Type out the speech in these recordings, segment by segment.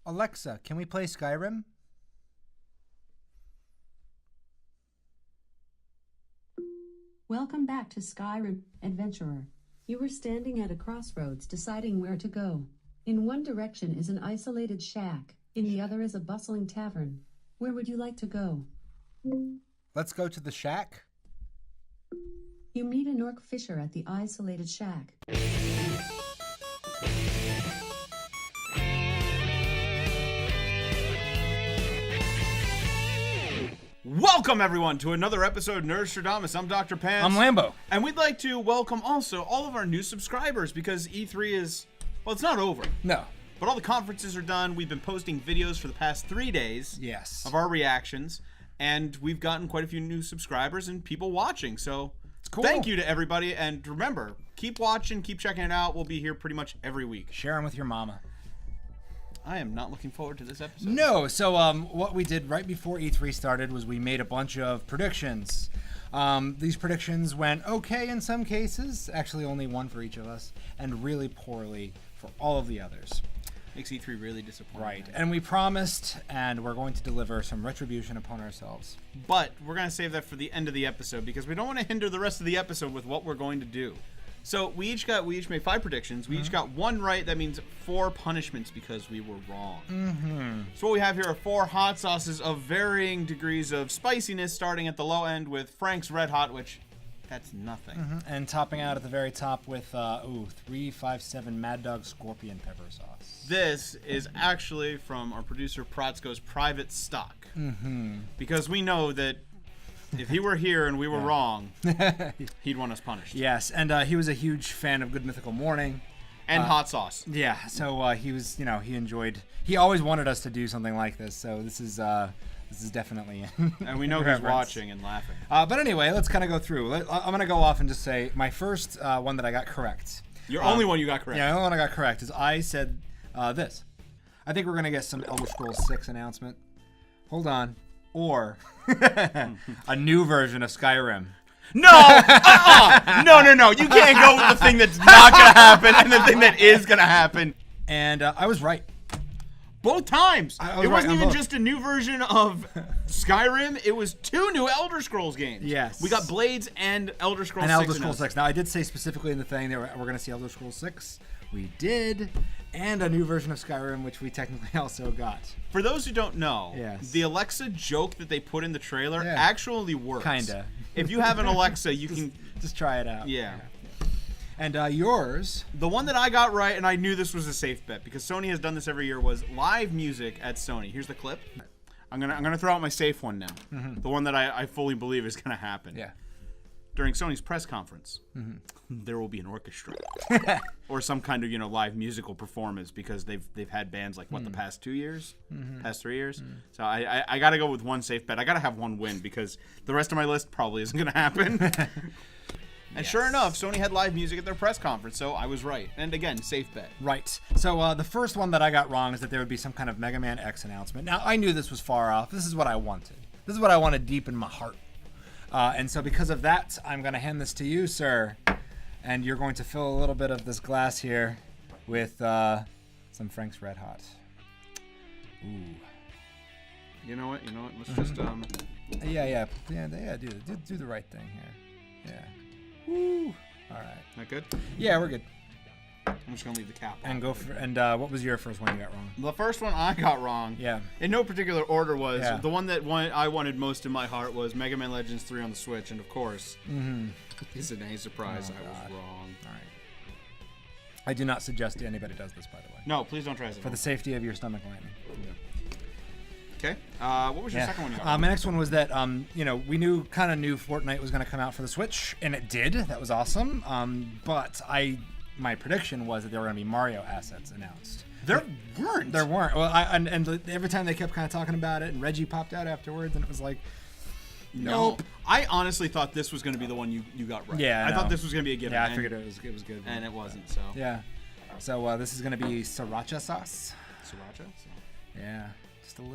Alexa, can we play Skyrim? Welcome back to Skyrim, adventurer. You were standing at a crossroads deciding where to go. In one direction is an isolated shack. In the other is a bustling tavern. Where would you like to go? Let's go to the shack. You meet an orc fisher at the isolated shack. Welcome, everyone, to another episode of Nerdstrodamus. I'm Dr. Pants. I'm Lambo. And we'd like to welcome also all of our new subscribers because E3 is, well, it's not over. No. But all the conferences are done. We've been posting videos for the past 3 days of our reactions. And we've gotten quite a few new subscribers and people watching. So it's cool. Thank you to everybody. And remember, keep watching, keep checking it out. We'll be here pretty much every week. Share them with your mama. I am not looking forward to this episode. No, so what we did right before E3 started was we made a bunch of predictions. These predictions went okay in some cases, actually only one for each of us, and really poorly for all of the others. Makes E3 really disappointing. Right, and we promised, and we're going to deliver some retribution upon ourselves. But we're going to save that for the end of the episode because we don't want to hinder the rest of the episode with what we're going to do. So we each made 5 predictions. We each got 1 right. That means 4 punishments because we were wrong. So what we have here are 4 hot sauces of varying degrees of spiciness, starting at the low end with Frank's Red Hot, which that's nothing. And topping out at the very top with 357 Mad Dog Scorpion Pepper Sauce. This is actually from our producer Protzko's private stock. Because we know that if he were here and we were wrong, he'd want us punished. Yes, and he was a huge fan of Good Mythical Morning. And hot sauce. Yeah, so he was, he always wanted us to do something like this, so this is definitely and we know he's watching and laughing. But anyway, let's kind of go through. I'm going to go off and just say my first one that I got correct. Your only one you got correct. Yeah, the only one I got correct is I said this. I think we're going to get some Elder Scrolls 6 announcement. Hold on. Or a new version of Skyrim. No! No. You can't go with the thing that's not going to happen and the thing that is going to happen. And I was right. Both times. It wasn't even both. just a new version of Skyrim. It was 2 new Elder Scrolls games. Yes. We got Blades and Elder Scrolls 6. And Elder Scrolls 6. Now, I did say specifically in the thing that we're going to see Elder Scrolls 6. We did. And a new version of Skyrim, which we technically also got. For those who don't know, yes, the Alexa joke that they put in the trailer actually works. Kinda. If you have an Alexa, you can just try it out. Yeah. And yours, the one that I got right, and I knew this was a safe bet because Sony has done this every year, was live music at Sony. Here's the clip. I'm gonna throw out my safe one now. The one that I fully believe is gonna happen. Yeah. During Sony's press conference, there will be an orchestra or some kind of live musical performance because they've had bands like the past 2 years, past 3 years. So I got to go with one safe bet. I got to have one win because the rest of my list probably isn't going to happen. And sure enough, Sony had live music at their press conference, so I was right. And again, safe bet. Right. So the first one that I got wrong is that there would be some kind of Mega Man X announcement. Now I knew this was far off. This is what I wanted. This is what I wanted deep in my heart. And so because of that, I'm going to hand this to you, sir. And you're going to fill a little bit of this glass here with some Frank's Red Hot. Ooh. You know what? Let's just... Yeah, do the right thing here. Yeah. Woo. All right. That good? Yeah, we're good. I'm just going to leave the cap on. And go for... And what was your first one you got wrong? The first one I got wrong, in no particular order, was the one that I wanted most in my heart was Mega Man Legends 3 on the Switch, and of course, it's a nice surprise. I was wrong. All right. I do not suggest anybody does this, by the way. No, please don't try this. For the safety of your stomach lining. Okay. What was your second one you got wrong? My next one was that, we knew Fortnite was going to come out for the Switch, and it did. That was awesome. But my prediction was that there were going to be Mario assets announced. There weren't. Well, and every time they kept kind of talking about it, and Reggie popped out afterwards, and it was like, nope. I honestly thought this was going to be the one you got right. Yeah, I thought this was going to be a given. Yeah, I figured it was good. And it wasn't, so. Yeah. So this is going to be sriracha sauce. Sriracha? Yeah.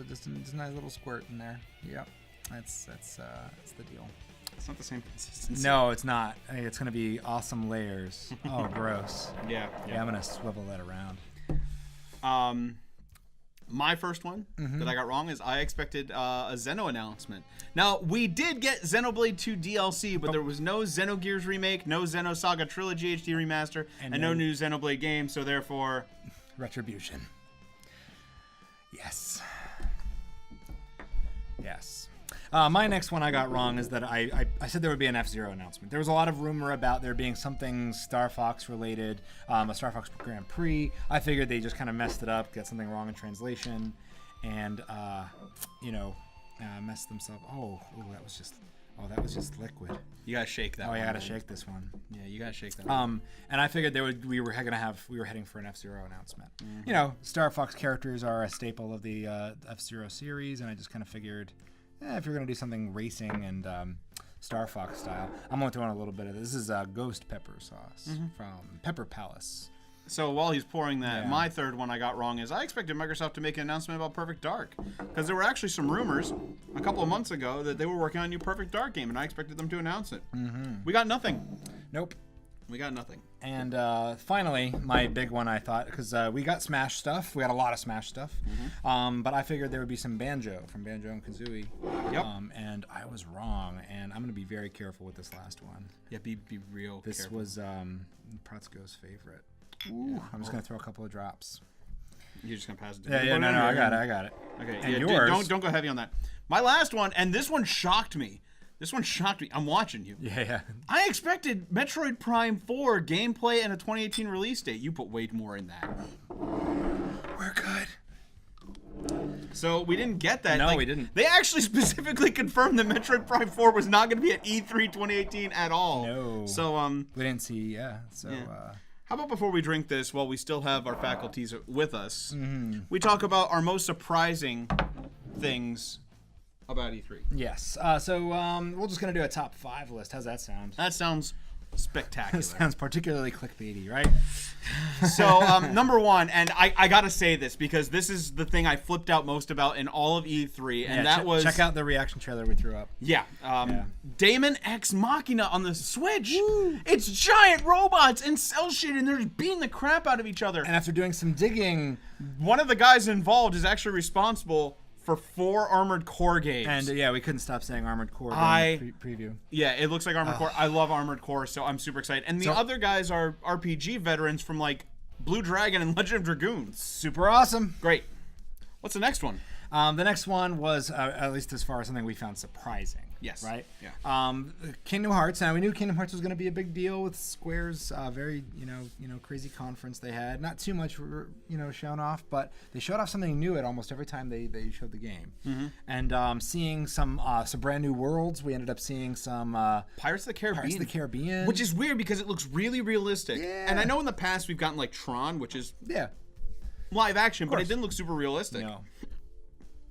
Just a nice little squirt in there. Yep. That's the deal. It's not the same consistency. No, it's not. It's going to be awesome layers. Oh, gross. Yeah, I'm going to swivel that around. My first one that I got wrong is I expected a Xeno announcement. Now, we did get Xenoblade 2 DLC, but there was no Xenogears remake, no Xenosaga Trilogy HD remaster, and no new Xenoblade game, so therefore... Retribution. Yes. Yes. My next one I got wrong is that I said there would be an F-Zero announcement. There was a lot of rumor about there being something Star Fox related, a Star Fox Grand Prix. I figured they just kind of messed it up, got something wrong in translation, and messed themselves. That was just liquid. You gotta shake that. Oh, one, I gotta man. shake this one. Yeah, you gotta shake that. One. And I figured we were heading for an F-Zero announcement. You know, Star Fox characters are a staple of the F-Zero series, and I just kind of figured, if you're gonna do something racing and Star Fox style, I'm gonna throw in a little bit of this. This is ghost pepper sauce from Pepper Palace. So while he's pouring that, my third one I got wrong is I expected Microsoft to make an announcement about Perfect Dark. Because there were actually some rumors a couple of months ago that they were working on a new Perfect Dark game, and I expected them to announce it. We got nothing. Nope. We got nothing. And finally, my big one I thought, because we got Smash stuff. We got a lot of Smash stuff. But I figured there would be some Banjo from Banjo and Kazooie. Yep. And I was wrong, and I'm going to be very careful with this last one. Yeah, be real This careful. was Protzko's favorite. Ooh, I'm just going to throw a couple of drops. You're just going to pass it to Yeah, me? no, I got it. Okay, And yeah, yours? don't go heavy on that. My last one, and this one shocked me. I'm watching you. Yeah. I expected Metroid Prime 4 gameplay and a 2018 release date. You put way more in that. We're good. So we didn't get that. No, we didn't. They actually specifically confirmed that Metroid Prime 4 was not going to be at E3 2018 at all. No. So We didn't see, So, how about before we drink this, while we still have our faculties with us, we talk about our most surprising things about E3. yes. So we're just going to do a top 5 list. How's that sound? That sounds spectacular. Sounds particularly clickbaity, right? So, number one, and I gotta say this because this is the thing I flipped out most about in all of E3, and that was... Check out the reaction trailer we threw up. Yeah, Yeah. Daemon X Machina on the Switch. Woo. It's giant robots and cell shaded, and they're beating the crap out of each other. And after doing some digging... One of the guys involved is actually responsible for 4 Armored Core games. And we couldn't stop saying Armored Core during the preview. Yeah, it looks like Armored Core. I love Armored Core, so I'm super excited. And the other guys are RPG veterans from like Blue Dragon and Legend of Dragoons. Super awesome. Great. What's the next one? The next one was, at least as far as something we found surprising. Yes. Right? Yeah. Kingdom Hearts. Now, we knew Kingdom Hearts was going to be a big deal with Square's very, crazy conference they had. Not too much, shown off, but they showed off something new at almost every time they showed the game. And seeing some brand new worlds. We ended up seeing some... Pirates of the Caribbean. Which is weird because it looks really realistic. Yeah. And I know in the past we've gotten like Tron, which is Yeah. live action, but it didn't look super realistic. No.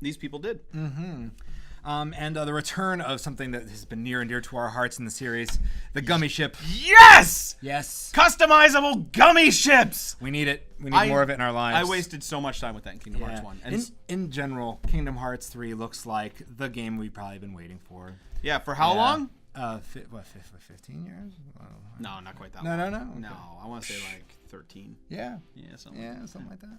These people did. And the return of something that has been near and dear to our hearts in the series, the gummy ship. Yes! Yes. Customizable gummy ships! We need it. We need more of it in our lives. I wasted so much time with that in Kingdom Hearts 1. And in general, Kingdom Hearts 3 looks like the game we've probably been waiting for. yeah, for how long? 15 years? No, not quite that No, long. no. Okay. No, I want to say like 13. Yeah. Yeah, something Something like that.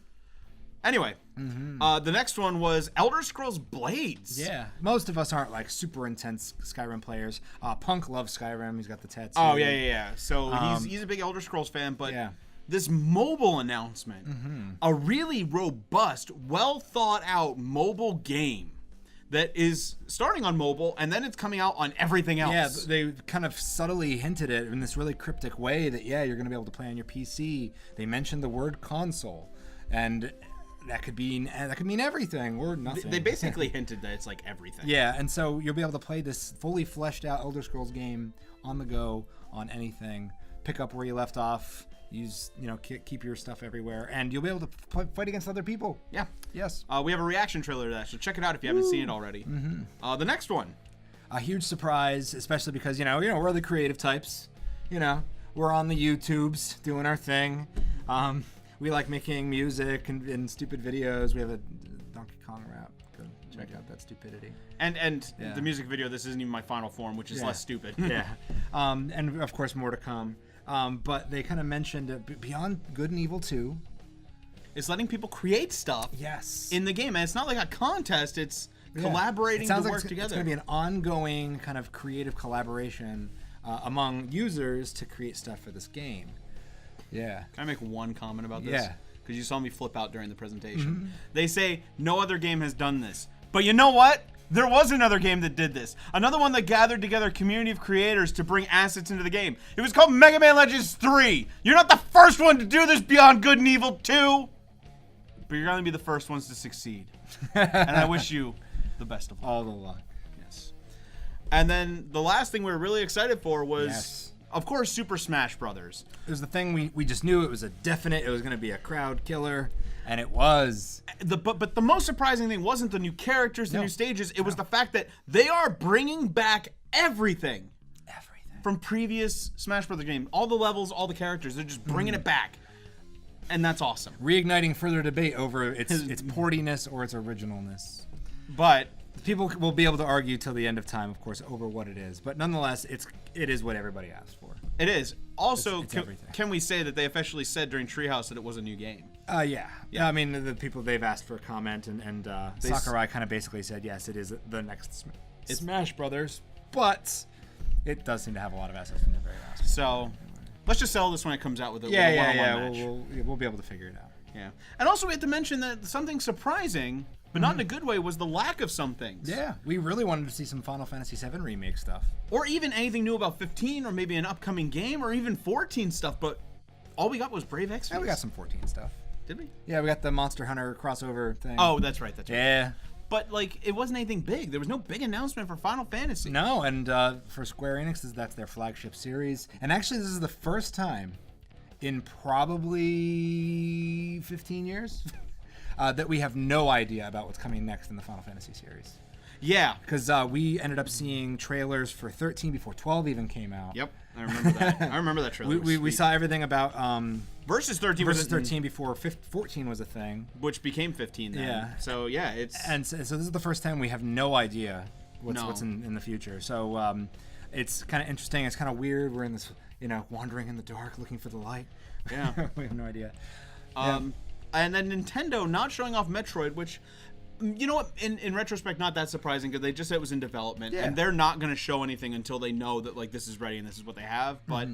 Anyway, the next one was Elder Scrolls Blades. Yeah. Most of us aren't like super intense Skyrim players. Punk loves Skyrim. He's got the tattoo. Oh, yeah. So he's a big Elder Scrolls fan, but this mobile announcement, a really robust, well thought out mobile game that is starting on mobile and then it's coming out on everything else. Yeah, they kind of subtly hinted it in this really cryptic way that, you're going to be able to play on your PC. They mentioned the word console, and that could mean everything or nothing. They basically hinted that it's like everything. Yeah, and so you'll be able to play this fully fleshed out Elder Scrolls game on the go, on anything, pick up where you left off, use, keep your stuff everywhere, and you'll be able to fight against other people. Yeah. Yes. We have a reaction trailer to that, so check it out if you haven't seen it already. The next one. A huge surprise, especially because, we're the creative types. We're on the YouTubes doing our thing. We like making music and stupid videos. We have a Donkey Kong rap. Go check out that stupidity. And the music video, this isn't even my final form, which is less stupid. Yeah. And of course more to come. But they kind of mentioned Beyond Good and Evil 2 is letting people create stuff Yes. in the game. And it's not like a contest, it's collaborating it sounds to like work together. It's going to be an ongoing kind of creative collaboration among users to create stuff for this game. Yeah. Can I make one comment about this? Yeah. Because you saw me flip out during the presentation. They say no other game has done this. But you know what? There was another game that did this. Another one that gathered together a community of creators to bring assets into the game. It was called Mega Man Legends 3. You're not the first one to do this, Beyond Good and Evil 2. But you're going to be the first ones to succeed. And I wish you the best of luck. All the luck. Yes. And then the last thing we were really excited for was... Yes. Of course, Super Smash Brothers. It was the thing we just knew it was a definite. It was going to be a crowd killer, and it was. But the most surprising thing wasn't the new characters, the new stages. It was the fact that they are bringing back everything from previous Smash Brothers games. All the levels, all the characters. They're just bringing it back, and that's awesome. Reigniting further debate over its portiness or its originalness. But people will be able to argue till the end of time, of course, over what it is. But nonetheless, it is what everybody asked for. it is. Also, It's can we say that they officially said during Treehouse that it was a new game? Yeah. I mean, the people, they've asked for a comment, and Sakurai kind of basically said, yes, it is the next Smash Brothers, but it does seem to have a lot of assets from the very last. So, let's just sell this when it comes out with a one-on-one match. We'll be able to figure it out. Yeah. And also, we have to mention that something surprising, but not in a good way, was the lack of some things. Yeah, we really wanted to see some Final Fantasy VII remake stuff. Or even anything new about 15, or maybe an upcoming game, or even 14 stuff, but all we got was Brave Exvius. Yeah, we got some 14 stuff. Did we? Yeah, we got the Monster Hunter crossover thing. Oh, that's right, that's right. Yeah. But, like, it wasn't anything big. There was no big announcement for Final Fantasy. No, and for Square Enix, that's their flagship series. And actually, this is the first time in probably 15 years that we have no idea about what's coming next in the Final Fantasy series. Yeah. Because we ended up seeing trailers for 13 before 12 even came out. Yep, I remember that. I remember that trailer. We saw everything about Versus 13 Versus was 13 before 14 was a thing. which became 15 then. Yeah. So, yeah, it's... And so this is the first time we have no idea what's in the future. So it's kind of interesting. It's kind of weird. We're in this, wandering in the dark looking for the light. Yeah. We have no idea. And then Nintendo not showing off Metroid, which, you know what, in retrospect, not that surprising because they just said it was in development. Yeah. And they're not going to show anything until they know that, like, this is ready and this is what they have. But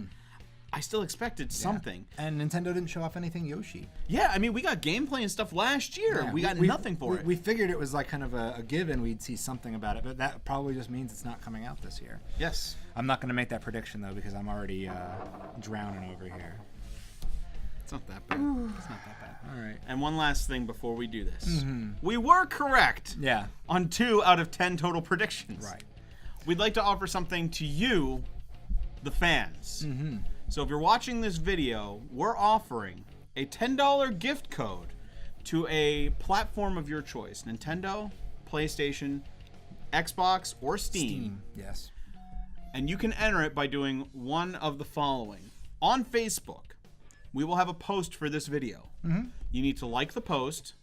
I still expected something. And Nintendo didn't show off anything Yoshi. Yeah, I mean, we got gameplay and stuff last year. Yeah, we got nothing for it. We figured it was like kind of a given we'd see something about it, but that probably just means it's not coming out this year. Yes. I'm not going to make that prediction, though, because I'm already drowning over here. It's not that bad. It's not that bad. All right. And one last thing before we do this. We were correct Yeah. on 2 out of 10 total predictions. Right. We'd like to offer something to you, the fans. So if you're watching this video, we're offering a $10 gift code to a platform of your choice. Nintendo, PlayStation, Xbox, or Steam. Yes. And you can enter it by doing one of the following. On Facebook, we will have a post for this video. You need to like the post,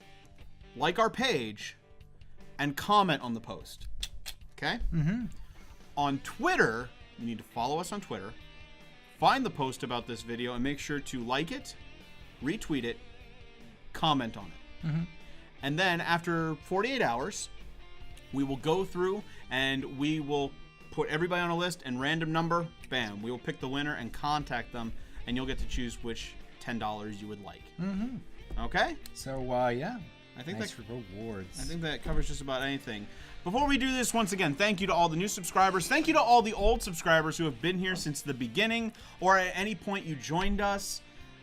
like our page, and comment on the post. Okay? On Twitter, you need to follow us on Twitter, find the post about this video, and make sure to like it, retweet it, comment on it. And then after 48 hours, we will go through and we will put everybody on a list and random number, bam, we will pick the winner and contact them, and you'll get to choose which $10 you would like. Okay? So, yeah. I think nice that rewards. I think that covers just about anything. Before we do this, once again, thank you to all the new subscribers. Thank you to all the old subscribers who have been here since the beginning or at any point you joined us.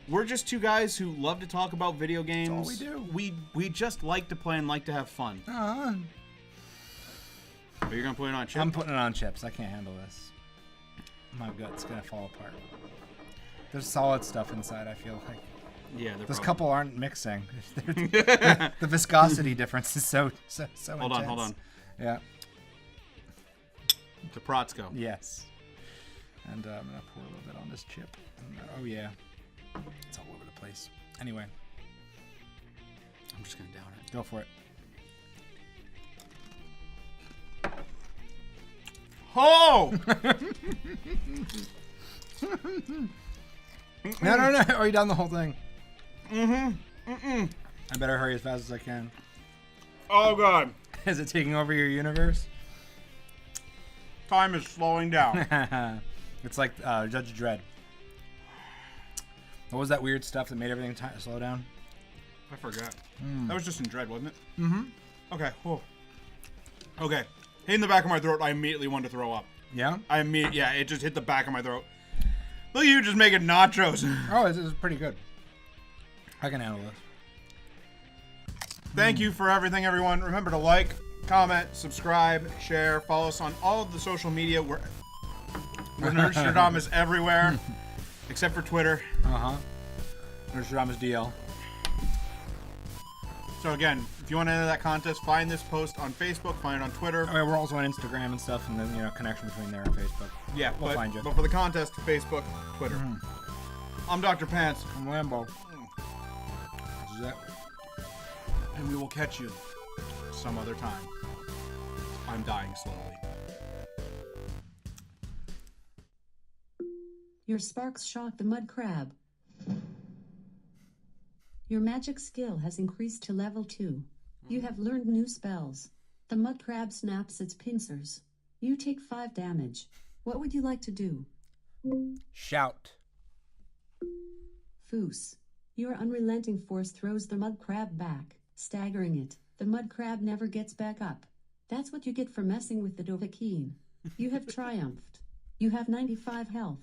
We're just two guys who love to talk about video games. That's all we do. We just like to play and like to have fun. Uh-huh. Are you going to put it on chip? I'm putting it on chips. I can't handle this. My gut's going to fall apart. There's solid stuff inside, I feel like. Yeah, Those couple aren't mixing. The viscosity difference is so Hold intense. on. Yeah. To Protzko. Yes. And I'm going to pour a little bit on this chip. Oh, yeah. It's all over the place. Anyway. I'm just going to down it. Go for it. Oh! No. Are you done the whole thing? I better hurry as fast as I can. Oh, God. Is it taking over your universe? Time is slowing down. It's like Judge Dredd. What was that weird stuff that made everything slow down? I forgot. That was just in Dredd, wasn't it? Mm-hmm. Okay. Whoa. Okay. Hit in the back of my throat. I immediately wanted to throw up. Yeah? Yeah, it just hit the back of my throat. Look at you just making nachos. Oh, this is pretty good. I can handle this. Thank you for everything, everyone. Remember to like, comment, subscribe, share, follow us on all of the social media. We're Nerdstrodamus everywhere, except for Twitter. Nerdstrodamus DL. So again, if you want to enter that contest, find this post on Facebook, find it on Twitter. Oh, yeah, we're also on Instagram and stuff, and then connection between there and Facebook. Yeah, we'll find you. But for the contest, Facebook, Twitter. I'm Dr. Pants. I'm Lambo. This is it. And we will catch you some other time. I'm dying slowly. Your sparks shock the mud crab. Your magic skill has increased to level 2. You have learned new spells. The mud crab snaps its pincers. You take 5 damage. What would you like to do? Shout. Foos. Your unrelenting force throws the mud crab back, staggering it. The mud crab never gets back up. That's what you get for messing with the Dovahkiin. You have triumphed. You have 95 health.